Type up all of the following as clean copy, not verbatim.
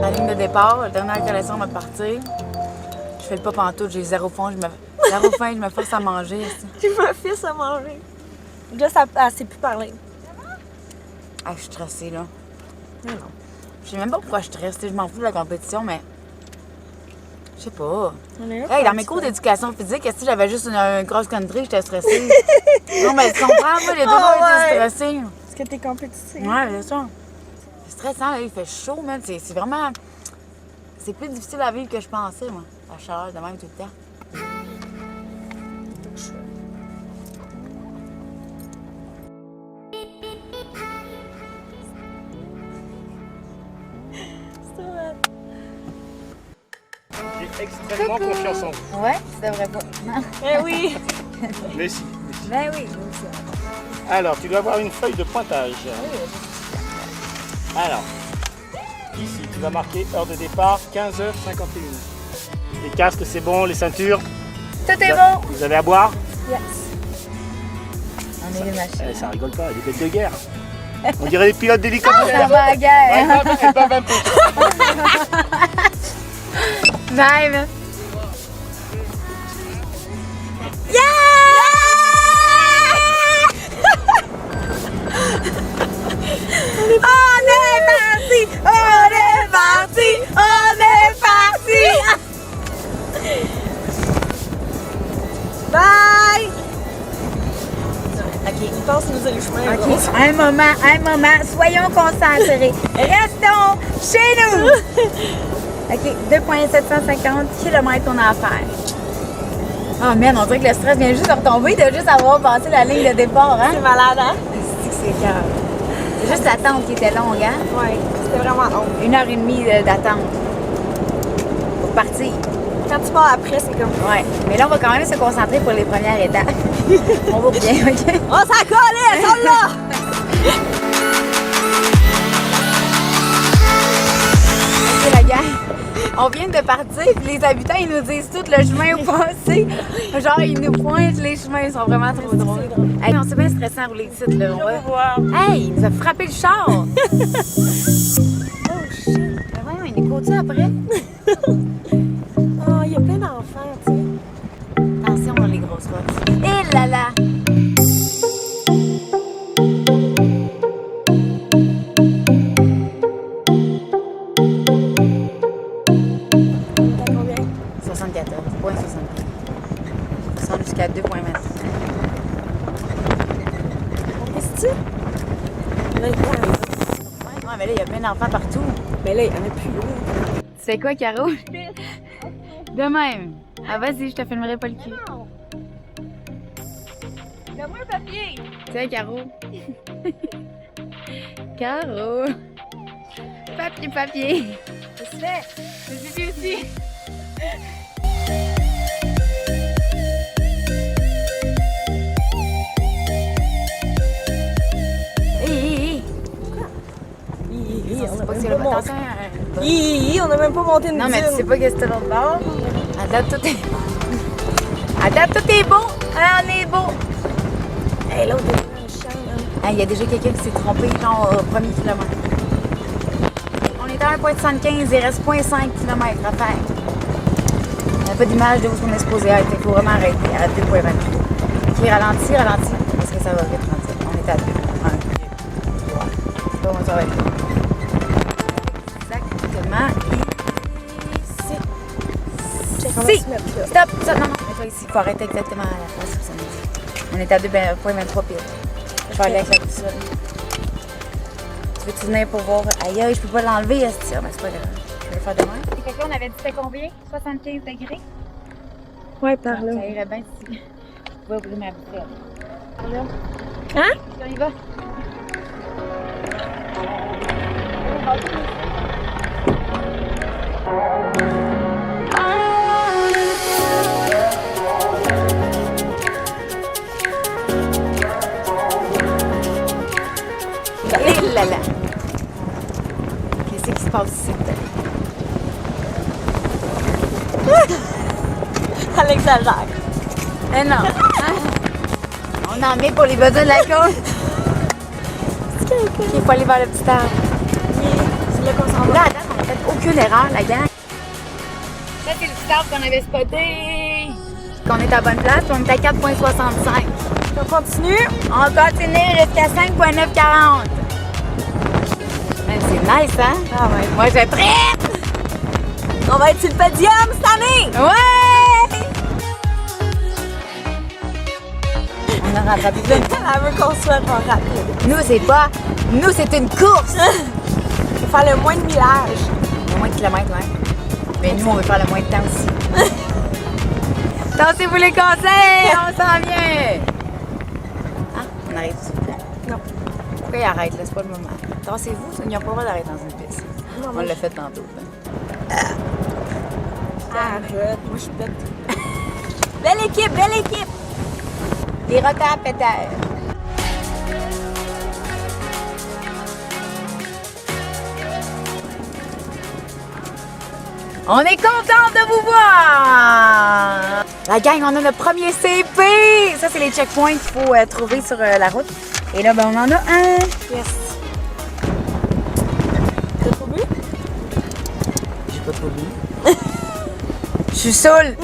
La ligne de départ, la dernière collation va partir. Je fais le pas pantoute, j'ai zéro faim, je me force à manger. Tu me fais à manger. Juste, elle sait plus parler. Ah, je suis stressée, là. Non. Je sais même pas pourquoi je stresse, je m'en fous de la compétition, mais... Je sais pas. Hey, dans mes cours d'éducation physique, si j'avais juste une cross-country, j'étais stressée. Non, mais tu comprends, moi, j'ai toujours été stressée. Est-ce que t'es compétitive? Ouais, bien sûr. C'est stressant, là, il fait chaud, man. C'est vraiment... C'est plus difficile à vivre que je pensais, moi. La chaleur de même tout le temps. J'ai extrêmement confiance en vous. Ouais, ça devrait pas. Non. Eh oui! Mais si. Ben oui, Alors, tu dois avoir une feuille de pointage. Alors, ici, tu vas marquer heure de départ 15h51. Les casques, c'est bon, les ceintures. Tout est bon! Vous avez à boire? Yes! On est les machines. Ça rigole pas, des bêtes de guerre. On dirait les pilotes d'hélicoptère. Ça va à la guerre! Elle bave un peu. Vibe! Bye! OK, il pense nous aller le chemin. OK, un moment, soyons concentrés. Restons chez nous! OK, 2,750 km on a à faire. Oh man, on dirait que le stress vient juste de retomber de juste avoir passé la ligne de départ, hein? C'est malade, hein? C'est grave. C'est juste l'attente qui était longue, hein? Ouais, c'était vraiment long. 1h30 d'attente pour partir. Quand tu pars après, c'est comme... Ouais, mais là, on va quand même se concentrer pour les premières étapes. On va bien, OK? Oh, ça colle, elles sont là! C'est la guerre. On vient de partir, puis les habitants, ils nous disent tout le chemin où passer. Genre, ils nous pointent les chemins, ils sont vraiment trop drôles. Hey, on s'est bien stressé à rouler ici, là. Hey, il nous a frappé le char! Oh shit! Ben voyons, il est côté après. Oh, il y a plein d'enfants, tu sais. Attention, les grosses roches. Et là là! T'as combien? 74, 0,75. On descend jusqu'à 2,20. Qu'est-ce que là, Ouais, mais là, il y a plein d'enfants partout. mais là, il y en a plus, là. Tu fais quoi, Caro? De même. Ah, vas-y, je te filmerai pas le cul. Donne-moi un papier! Tiens, Caro. Caro. Papier. Qu'est-ce que tu fais? Je suis aussi. Hé. On a Pas que même c'est pas le monté. attention. On a même pas monté une Non, mais tu dune. sais pas qu'est-ce que c'est l'autre bord. À date, tout est... À date, tout est beau. Ah, on est beau. Hey, l'autre, il y a un chien, là. Ah, il y a déjà quelqu'un qui s'est trompé, genre, au premier kilomètre. On est à 1,75, il reste 0,5 km à faire. On n'a pas d'image de où on est supposé être, il faut vraiment arrêter à 2,23. Ok, ralentis, parce que ça va vite, ralentir. On est à 2. 1, 2, 3. C'est pas où ça va être. Exactement ici. On va Si! se mettre là. Stop! Ça, non, mets-toi ici. Il faut arrêter exactement à la place où ça nous dit. On est à 2,23 pile. Je vais aller avec la boussole. Tu veux-tu venir pour voir? Aïe, je peux pas l'enlever, Estia, mais c'est pas grave. Je vais le faire demain. Et quelqu'un, on avait dit c'était combien? 75 degrés? Ouais, par là. Ça irait bien si je vais ouvrir ma bouteille. Par là. Hein? On y va. Et là là. Qu'est-ce qui se passe ici? Elle exagère. Eh non. On en met pour les besoins de la cause. C'est qu'elle est Il faut aller vers le petit arbre. C'est là qu'on s'en va. Là, à date, on n'a fait aucune erreur, la gang. Ça, c'est le petit arbre qu'on avait spoté. Qu'on est à bonne place, puis on est à 4,65. On continue. On continue jusqu'à 5,940. C'est nice, hein? Ah ouais. Moi, je tripe! On va être sur le podium cette année. Ouais! On a rattrapé plein de temps. Elle veut qu'on soit rapide. Nous, c'est pas... Nous, c'est une course! Faut faire le moins de millage. Le moins de kilomètres, ouais. Mais nous, on veut faire le moins de temps aussi. Tassez-vous les conseils! On s'en vient! Hein? On arrête ici? Non. Pourquoi ils arrêtent, là? C'est pas le moment. Tassez-vous, ils n'ont pas le droit d'arrêter dans une piste. Non, On l'a fait tantôt. Arrête, moi je suis bête. Belle équipe, belle équipe! Les retards pétèrent. On est content de vous voir! La gang, on a notre premier CP! Ça, c'est les checkpoints qu'il faut trouver sur la route. Et là, ben, on en a un. Yes. T'as trop bu? J'ai pas trop bu. Je suis saoule!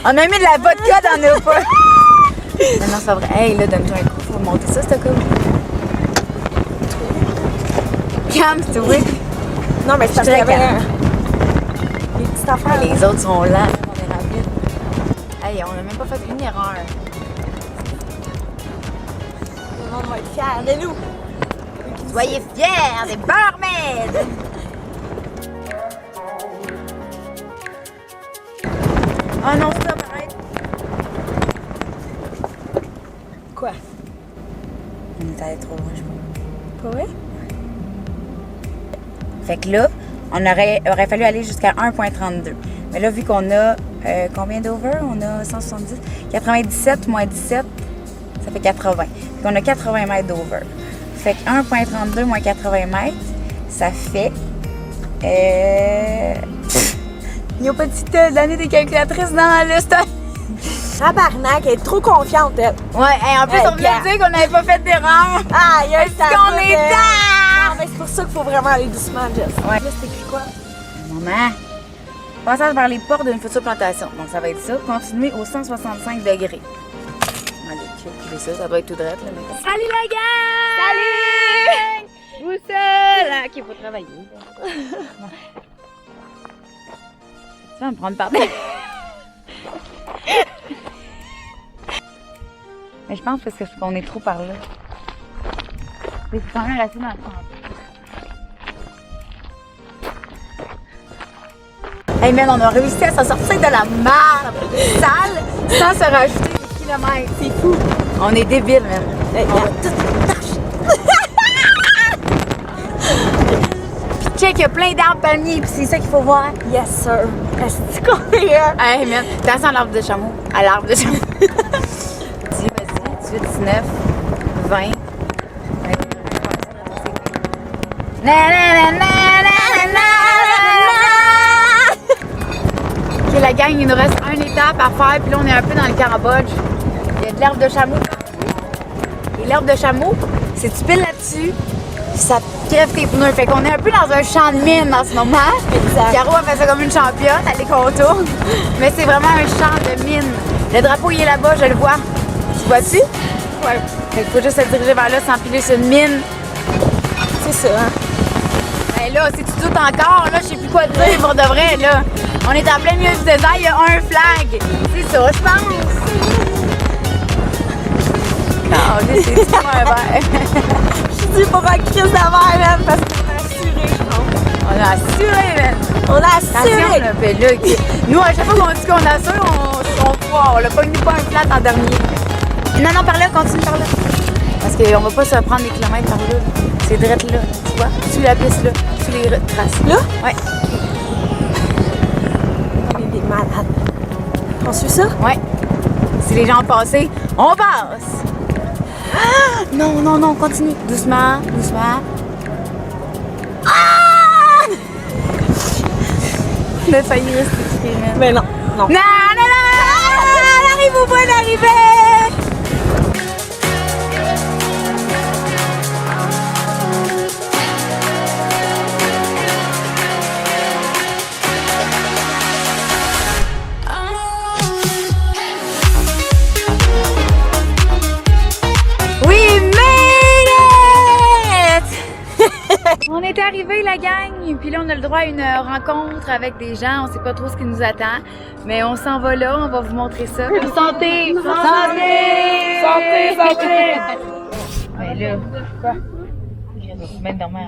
On a mis de la vodka dans nos pas. Non, non, c'est pas vrai. Hey, là, donne-toi un coup. Faut monter ça, c'est comme. Calme-toi. Non, mais c'est parce qu'il y avait les petites affaires. Ah, les autres sont lents, on est rapide. Hey, on n'a même pas fait une erreur. Le monde va être fier de nous. Soyez fiers des barmaids! Oh non, stop, arrête! Quoi? On est allé trop loin, je crois. Pas vrai? Fait que là, on aurait fallu aller jusqu'à 1,32. Mais là, vu qu'on a combien d'over? On a 170. 97 moins 17, ça fait 80. Puis on a 80 mètres d'over. Fait que 1,32 moins 80 mètres, ça fait... Il n'y a pas de l'année des calculatrices dans le stock. Tabarnak, elle est trop confiante, elle. Ouais, hey, en plus, Hey, on voulait dire qu'on n'avait pas fait d'erreur. Ah, il y a Est-ce qu'on est Non, tard? mais c'est pour ça qu'il faut vraiment aller doucement, Jess. Ouais. Là, c'est écrit quoi? Maman, passage vers les portes d'une future plantation. Donc, ça va être ça. Continuez au 165 degrés. Allez, calculer ça. Ça doit être tout droit, là. Mais... Salut la gang! Salut! Vous seul! OK, il faut travailler. Tu vas me prendre par terre. Mais je pense parce qu'on est trop par là. C'est quand même resté dans le centre. Hey man, on a réussi à s'en sortir de la merde sale sans se rajouter des kilomètres. C'est fou. On est débiles, man. Hey, On va tout torcher. Puis check, il y a plein d'arbres palmiers, puis c'est ça qu'il faut voir. Yes, sir. Est-ce qu'on est là? Hey man, attention à l'arbre de chameau. À l'arbre de chameau. 10, vas-y, 18, 19, 20. Na na na na na na. Ok, la gang, il nous reste une étape à faire, puis là on est un peu dans le Cambodge. Il y a de l'herbe de chameau. Et l'herbe de chameau, c'est tu piles là-dessus, puis ça crève tes pneus. Fait qu'on est un peu dans un champ de mine en ce moment. Exact. Caro a fait ça comme une championne, elle est contourne. Mais c'est vraiment un champ de mine. Le drapeau, il est là-bas, je le vois. Tu vois-tu? Ouais. Fait qu'il faut juste se diriger vers là, s'empiler sur une mine. C'est ça, hein? Ben là, si tu doutes encore, là, je sais plus quoi te dire pour de vrai, là. On est en plein milieu du désert, il y a un flag. C'est ça, je pense. Non, c'est pas un verre. Je dis pour un crise d'avant, man, parce qu'on a assuré, je pense. On a assuré, man. On a Attention, assuré! là, ben là, nous, à chaque fois qu'on dit qu'on assure, on croit. On l'a pas mis pas un flat en dernier. Non, non, par là, continue par là. Parce qu'on va pas se prendre des kilomètres par là. C'est direct là, tu vois? Sur la piste là, sur les traces. Là? Ouais. On est des malades. On suit ça? Ouais. Si les gens passent, on passe! Ah! Non, non, non, continue. Doucement, doucement. Ah! On a failli rester tiré, man. Mais non, non. Non, non, non! On arrive au point d'arrivée! On est arrivé la gang, puis là on a le droit à une rencontre avec des gens, on sait pas trop ce qui nous attend, mais on s'en va là, on va vous montrer ça. Santé! Santé! Santé, santé! Mais là, quoi? Je vais se mettre dans ma